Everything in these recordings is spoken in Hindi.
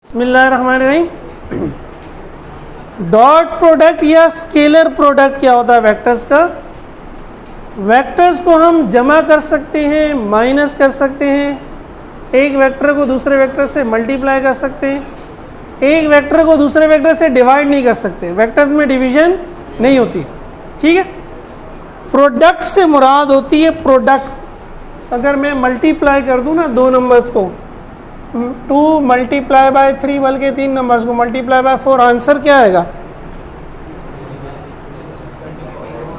बिस्मिल्लाहिर्रहमानिर्रहीम। डॉट प्रोडक्ट या स्केलर प्रोडक्ट क्या होता है वेक्टर्स का? वेक्टर्स को हम जमा कर सकते हैं, माइनस कर सकते हैं, एक वेक्टर को दूसरे वेक्टर से मल्टीप्लाई कर सकते हैं, एक वेक्टर को दूसरे वेक्टर से डिवाइड नहीं कर सकते। वेक्टर्स में डिवीजन नहीं होती, ठीक है। प्रोडक्ट से मुराद होती है प्रोडक्ट। अगर मैं मल्टीप्लाई कर दूं ना दो नंबर्स को, 2 मल्टीप्लाई बाय 3 बल्कि 3 नंबर्स को मल्टीप्लाई बाय 4, आंसर क्या आएगा?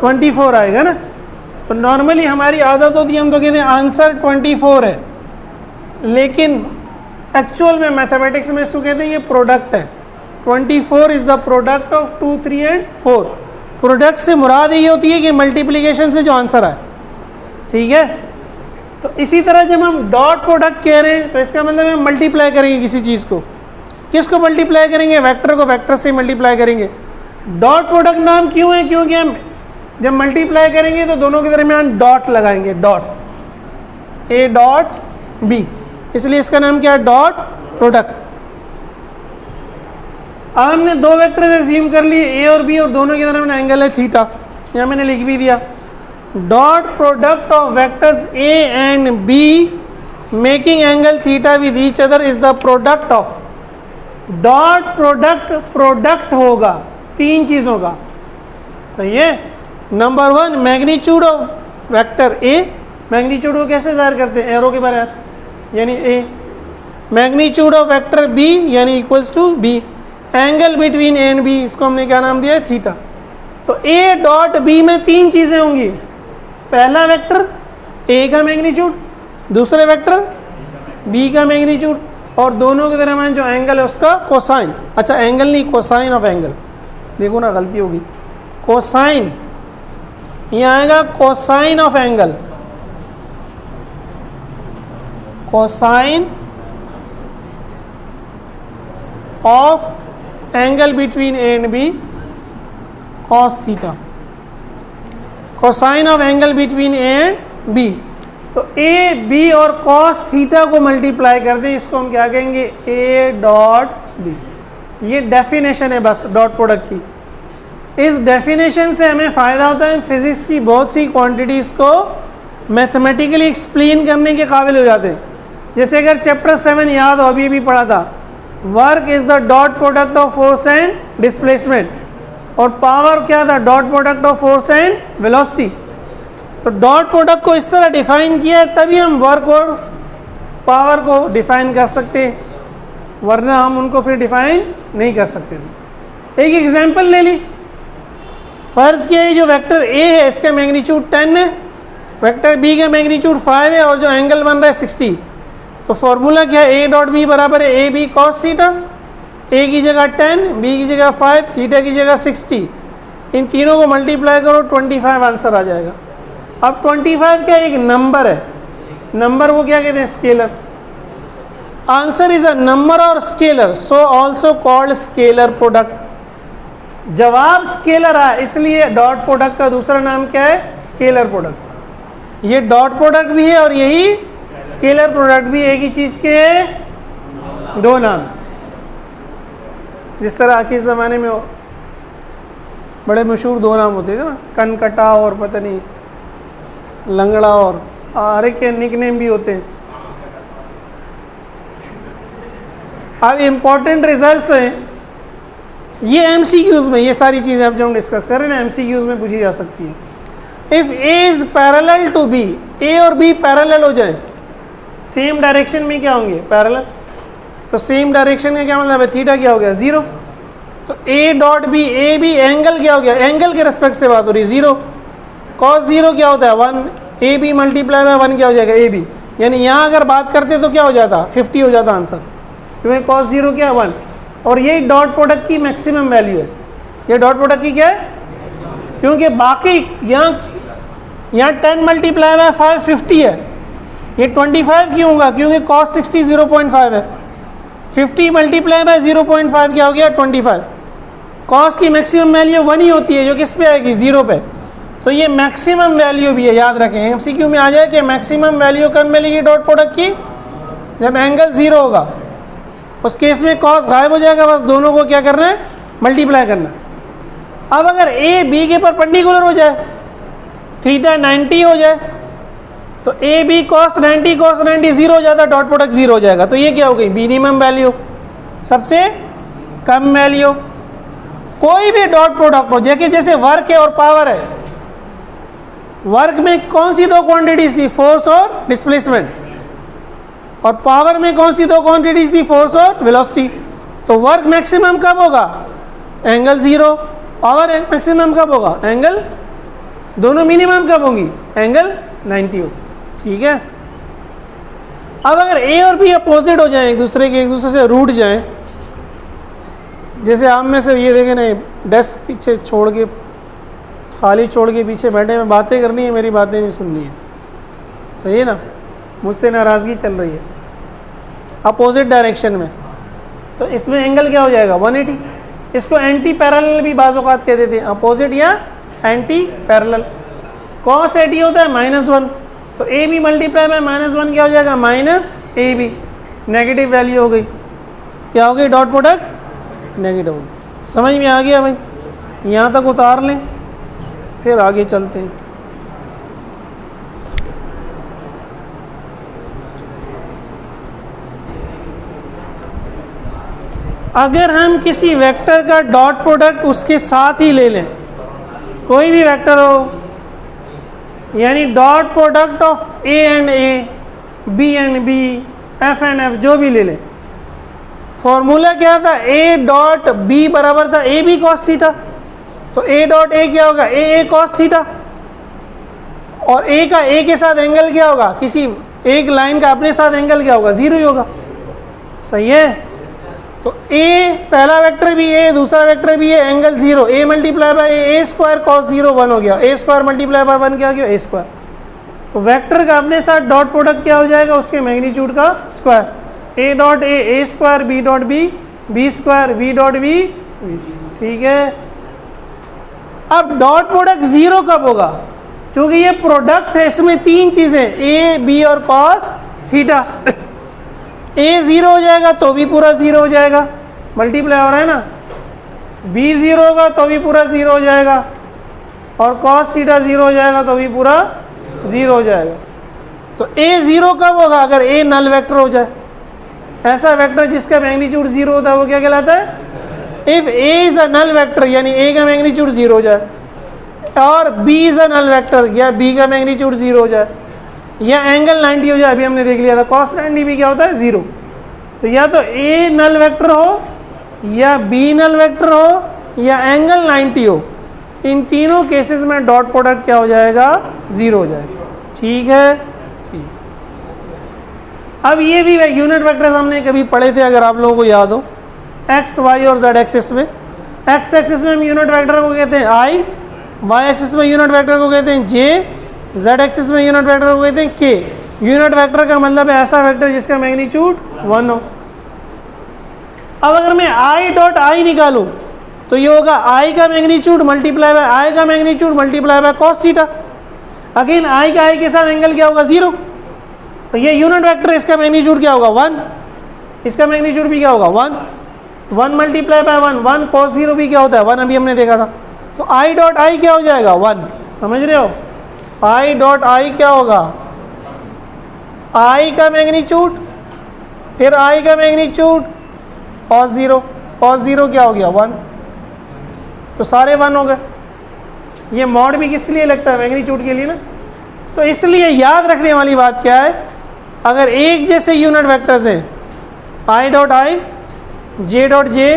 24 आएगा ना। तो नॉर्मली हमारी आदत होती है, हम तो कहते हैं आंसर 24 है, लेकिन एक्चुअल में मैथमेटिक्स में इसको कहते हैं ये प्रोडक्ट है। 24 is the product of 2, 3 and 4। Product से मुराद ये होती है कि मल्टीप्लिकेशन से जो आंसर आए, ठीक है। तो इसी तरह जब हम डॉट प्रोडक्ट कह रहे हैं तो इसका मतलब हम मल्टीप्लाई करेंगे किसी चीज़ को। किसको मल्टीप्लाई करेंगे? वेक्टर को वेक्टर से मल्टीप्लाई करेंगे। डॉट प्रोडक्ट नाम क्यों है? क्योंकि हम जब मल्टीप्लाई करेंगे तो दोनों के दरमियान डॉट लगाएंगे, डॉट, ए डॉट बी, इसलिए इसका नाम क्या है? Dot product. अब हमने दो वेक्टर अज्यूम कर लिए, ए और बी, और दोनों के दरमियान एंगल है थीटा। यहाँ मैंने लिख भी दिया, dot product of vectors A and B making angle theta with each other is the product of. Dot product product होगा तीन चीज़ों का, सही है। Number 1, magnitude of vector A. Magnitude को कैसे जाहिर करते हैं? एरो के बारे, यानी A. Magnitude of vector B यानी equals to B. Angle between A and B, इसको हमने क्या नाम दिया है? थीटा। तो ए डॉट बी में तीन चीज़ें होंगी। पहला वेक्टर ए का मैग्नीट्यूड, दूसरे वेक्टर बी का मैग्नीट्यूड, और दोनों के दरमियान जो एंगल है उसका कोसाइन। अच्छा, एंगल नहीं, कोसाइन ऑफ एंगल। देखो ना, गलती होगी, कोसाइन, यहाँ आएगा cosine of angle. Cosine of angle between A and B, cos theta. Cosine of angle between A and B. तो ए बी और कॉस थीटा को मल्टीप्लाई कर दें, इसको हम क्या कहेंगे? A dot B. ये डेफिनेशन है बस डॉट प्रोडक्ट की। इस डेफिनेशन से हमें फ़ायदा होता है, फिजिक्स की बहुत सी क्वांटिटीज़ को मैथमेटिकली एक्सप्लेन करने के काबिल हो जाते हैं। जैसे अगर चैप्टर 7 याद हो, अभी भी पढ़ा था, work is the dot product of force and displacement, और पावर क्या था? Dot product of force and velocity. तो डॉट प्रोडक्ट को इस तरह डिफाइन किया है, तभी हम वर्क और पावर को डिफाइन कर सकते हैं, वरना हम उनको फिर डिफाइन नहीं कर सकते। एक एग्जांपल ले ली, फर्ज किया है जो वेक्टर ए है इसका मैग्नीट्यूड 10 है, वेक्टर बी का मैग्नीट्यूड 5 है, और जो एंगल बन रहा है 60। तो फॉर्मूला क्या है? ए डॉट बी बराबर है ए बी कॉस थीटा। ए की जगह 10, बी की जगह 5, थीटा की जगह 60। इन तीनों को मल्टीप्लाई करो, 25 आंसर आ जाएगा। अब 25 क्या? एक नंबर है। नंबर को क्या कहते हैं? Scalar. Answer is a number और scalar, so also called scalar product. जवाब स्केलर है, इसलिए डॉट प्रोडक्ट का दूसरा नाम क्या है? Scalar product. ये डॉट प्रोडक्ट भी है और यही स्केलर प्रोडक्ट भी, एक ही चीज़ के दो नाम। जिस तरह आखिर ज़माने में बड़े मशहूर दो नाम होते थे ना, कनकटा और पता नहीं लंगड़ा, और हर एक के निकनेम भी होते हैं। अब इम्पॉर्टेंट रिजल्ट्स हैं ये एमसीक्यूज में, ये सारी चीज़ें अब जो हम डिस्कस कर रहे हैं ना एमसीक्यूज में पूछी जा सकती है। If A is parallel to B, A और बी पैरेलल हो जाए, सेम डायरेक्शन में क्या होंगे? पैरेलल। तो सेम डायरेक्शन का क्या मतलब है? थीटा क्या हो गया? 0। तो A dot B, A B angle क्या हो गया? एंगल के रेस्पेक्ट से बात हो रही है, 0। कॉस 0 क्या होता है? 1। ए बी मल्टीप्लाई बाय 1 क्या हो जाएगा? A B. यानी यहाँ अगर बात करते तो क्या हो जाता? 50 हो जाता आंसर, क्योंकि कॉस 0 क्या है? 1। और ये डॉट प्रोडक्ट की मैक्सिमम वैल्यू है। ये डॉट प्रोडक्ट की क्या है? क्योंकि बाकी यहाँ 10 मल्टीप्लाई बाय 5 50 है, ये 25 क्यों होगा? क्योंकि कॉस 60 0.5 है। 50 मल्टीप्लाई बाय 0.5 क्या हो गया? 25। कॉस की मैक्सिमम वैल्यू 1 ही होती है, जो किस पे आएगी? 0 पे। तो ये मैक्सिमम वैल्यू भी है, याद रखें। एमसीक्यू में आ जाए कि मैक्सिमम वैल्यू कब मिलेगी डॉट प्रोडक्ट की? जब एंगल 0 होगा। उस केस में कॉस गायब हो जाएगा, बस दोनों को क्या करना है, मल्टीप्लाई करना। अब अगर ए बी के परपेंडिकुलर हो जाए, थीटा 90 हो जाए, तो ए बी कॉस 90 जीरो हो जाता है, डॉट प्रोडक्ट जीरो हो जाएगा। तो ये क्या हो गई, मिनिमम वैल्यू, सबसे कम वैल्यू। कोई भी डॉट प्रोडक्ट हो, जैसे वर्क है और पावर है, वर्क में कौन सी दो क्वांटिटीज थी, फोर्स और डिस्प्लेसमेंट, और पावर में कौन सी दो क्वांटिटीज थी, फोर्स और वेलोसिटी। तो वर्क मैक्सिमम कब होगा, एंगल जीरो, पावर मैक्सिमम कब होगा, एंगल, दोनों मिनिमम कब होंगी, एंगल 90 हो। ठीक है। अब अगर ए और बी अपोजिट हो जाए, एक दूसरे से रूठ जाए, जैसे आप में से ये देखें ना, डेस्क पीछे छोड़ के, खाली छोड़ के पीछे बैठे में बातें करनी है, मेरी बातें नहीं सुननी है, सही है ना, मुझसे नाराज़गी चल रही है अपोजिट डायरेक्शन में, तो इसमें एंगल क्या हो जाएगा, 180। इसको एंटी पैरेलल भी बाज़ औक़ात कह देते हैं, अपोजिट या एंटी पैरेलल। कॉस 80 होता है -1, तो ए बी मल्टीप्लाई में -1 क्या हो जाएगा, minus A B, negative value हो गई, क्या हो गई, डॉट प्रोडक्ट नेगेटिव हो गई। समझ में आ गया भाई, यहाँ तक उतार लें, फिर आगे चलते हैं। अगर हम किसी वेक्टर का डॉट प्रोडक्ट उसके साथ ही ले लें, कोई भी वेक्टर हो, यानी dot product of A and A, B and B, F and F, जो भी ले लें, फॉर्मूला क्या था, ए डॉट बी बराबर था ए बी कॉस थीटा, तो ए डॉट ए क्या होगा, ए कॉस थीटा, और ए का ए के साथ एंगल क्या होगा, किसी एक लाइन का अपने साथ एंगल क्या होगा, जीरो ही होगा। सही है। तो ए पहला वेक्टर भी ए, दूसरा वेक्टर भी है, angle zero, A multiply by A square cos zero 1 हो गया, ए स्क्वायर मल्टीप्लाई बाय 1 क्या हो गया, ए स्क्वायर। तो वेक्टर का अपने साथ डॉट प्रोडक्ट क्या हो जाएगा, उसके मैग्नीट्यूड का square, A dot A square, B dot B square, V dot V. ठीक है। अब डॉट प्रोडक्ट जीरो कब होगा, क्योंकि ये प्रोडक्ट है, इसमें तीन चीजें, ए बी और कॉस थीटा। ए जीरो हो जाएगा तो भी पूरा जीरो हो जाएगा, मल्टीप्लाई हो रहा है ना, बी जीरो होगा तो भी पूरा जीरो हो जाएगा, और कॉस थीटा जीरो हो जाएगा तो भी पूरा जीरो हो जाएगा। तो ए जीरो कब होगा, अगर ए नल वेक्टर हो जाए, ऐसा वेक्टर जिसका मैग्नीट्यूड जीरो होता है वो क्या कहलाता है, if A is a null vector, यानी ए का मैग्नीट्यूड जीरो हो जाए, और B is a null vector, या बी का मैग्नीट्यूड जीरो हो जाए, या एंगल 90 हो जाए, अभी हमने देख लिया था कॉस 90 भी क्या होता है, जीरो। तो या तो ए नल वेक्टर हो, या बी नल वेक्टर हो, या एंगल 90 हो, इन तीनों केसेस में डॉट प्रोडक्ट क्या हो जाएगा, जीरो हो जाएगा। ठीक है। ठीक। अब ये भी यूनिट वेक्टर्स हमने कभी पढ़े थे, अगर आप लोगों को याद हो, एक्स वाई और जेड एक्सिस में। एक्स एक्सिस में हम यूनिट वेक्टर को कहते हैं आई, वाई एक्सिस में यूनिट वेक्टर को कहते हैं जे, जेड एक्सिस में यूनिट वेक्टर को कहते हैं के। यूनिट वेक्टर का मतलब है ऐसा वेक्टर जिसका मैग्नीट्यूड 1 हो। अब अगर मैं आई डॉट आई निकालूं तो ये होगा आई का मैग्नीट्यूड मल्टीप्लाई बाय आई का magnitude multiply by cos theta. Again I का आई के साथ एंगल क्या होगा, जीरो। तो ये यूनिट वेक्टर, इसका मैग्नीट्यूड क्या होगा, 1, इसका मैग्नीट्यूड भी क्या होगा, 1 मल्टीप्लाई बाय 1 कॉस जीरो भी क्या होता है, 1, अभी हमने देखा था। तो आई डॉट आई क्या हो जाएगा, 1। समझ रहे हो, आई डॉट आई क्या होगा, आई का मैग्नीट्यूड, फिर आई का मैग्नीट्यूड कॉस जीरो क्या हो गया, 1। तो सारे 1 हो गए। ये मॉड भी किस लिए लगता है, मैग्नीट्यूड के लिए ना। तो इसलिए याद रखने वाली बात क्या है, अगर एक जैसे यूनिट वेक्टर्स हैं, I dot I, J dot J,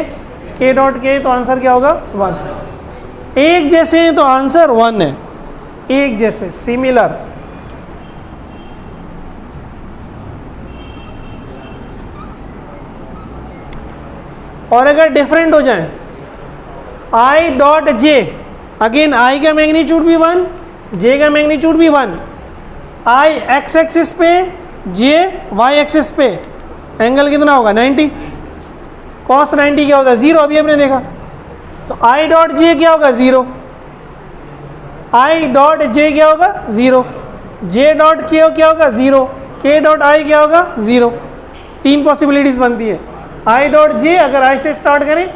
के डॉट के, तो आंसर क्या होगा, 1। एक जैसे हैं तो आंसर 1 है, एक जैसे, सिमिलर। और अगर डिफरेंट हो जाए, I dot J, again I का मैग्नीट्यूड भी 1, जे का मैग्नीट्यूड भी 1, आई एक्स एक्सिस पे, जे वाई एक्सिस पे, एंगल कितना होगा, 90, कॉस 90 क्या होता है, 0, अभी हमने देखा। तो आई डॉट जे क्या होगा, 0, आई डॉट जे क्या होगा, 0, जे डॉट के क्या होगा, 0, के डॉट आई क्या होगा, 0। 3 पॉसिबिलिटीज बनती है। आई डॉट जे, अगर आई से स्टार्ट करें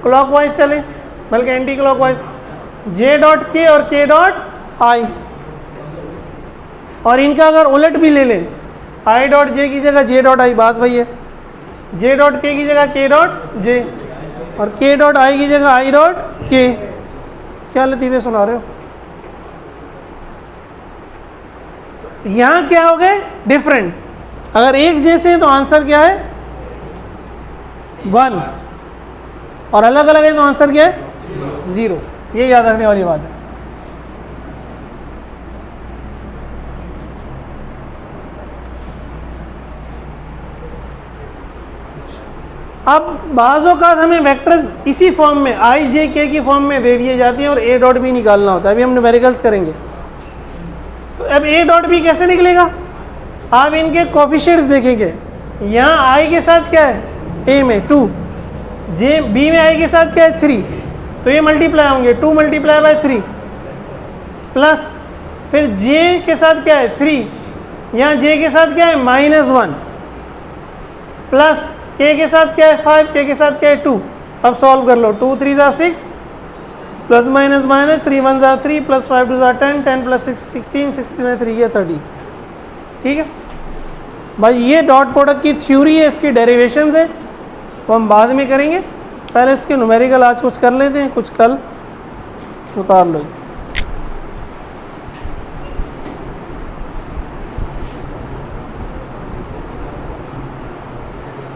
क्लॉकवाइज चले बल्कि एंटी क्लॉकवाइज, जे डॉट के और के डॉट आई, और इनका अगर उलट भी ले लें, आई डॉट जे की जगह जे डॉट आई, बात वही है, जे डॉट के की जगह के डॉट जे, और के डॉट आई की जगह आई डॉट के। क्या लतीफ़े सुना रहे हो? यहां क्या हो गए? डिफरेंट। अगर एक जैसे हैं तो आंसर क्या है? 1, और अलग अलग है तो आंसर क्या है? 0। ये याद रखने वाली बात है। अब बाज़ औक़ात हमें वेक्टर्स इसी फॉर्म में आई जे के की फॉर्म में दे दिए जाती हैं और ए डॉट भी निकालना होता है। अभी हम न्यूमेरिकल्स करेंगे। तो अब ए डॉट भी कैसे निकलेगा? आप इनके कोफिशिएंट्स देखेंगे। यहाँ आई के साथ क्या है? ए में 2, जे बी में आई के साथ क्या है? 3, तो ये मल्टीप्लाई होंगे 2 मल्टीप्लाई बाय 3 प्लस फिर जे के साथ क्या है? 3, यहाँ जे के साथ क्या है? -1 प्लस के साथ क्या है? 5, के साथ क्या है? 2। अब सॉल्व कर लो। 2 3 ज़ा 6 प्लस माइनस माइनस 3 1 ज़ा 3 प्लस 5 2 ज़ा 10 10 प्लस 6 16 16 में 3 ये 30। ठीक है भाई, ये डॉट प्रोडक्ट की थ्योरी है, इसकी डेरिवेशंस है, वो हम बाद में करेंगे। पहले इसके न्यूमेरिकल आज कुछ कर लेते हैं, कुछ कल उतार लो।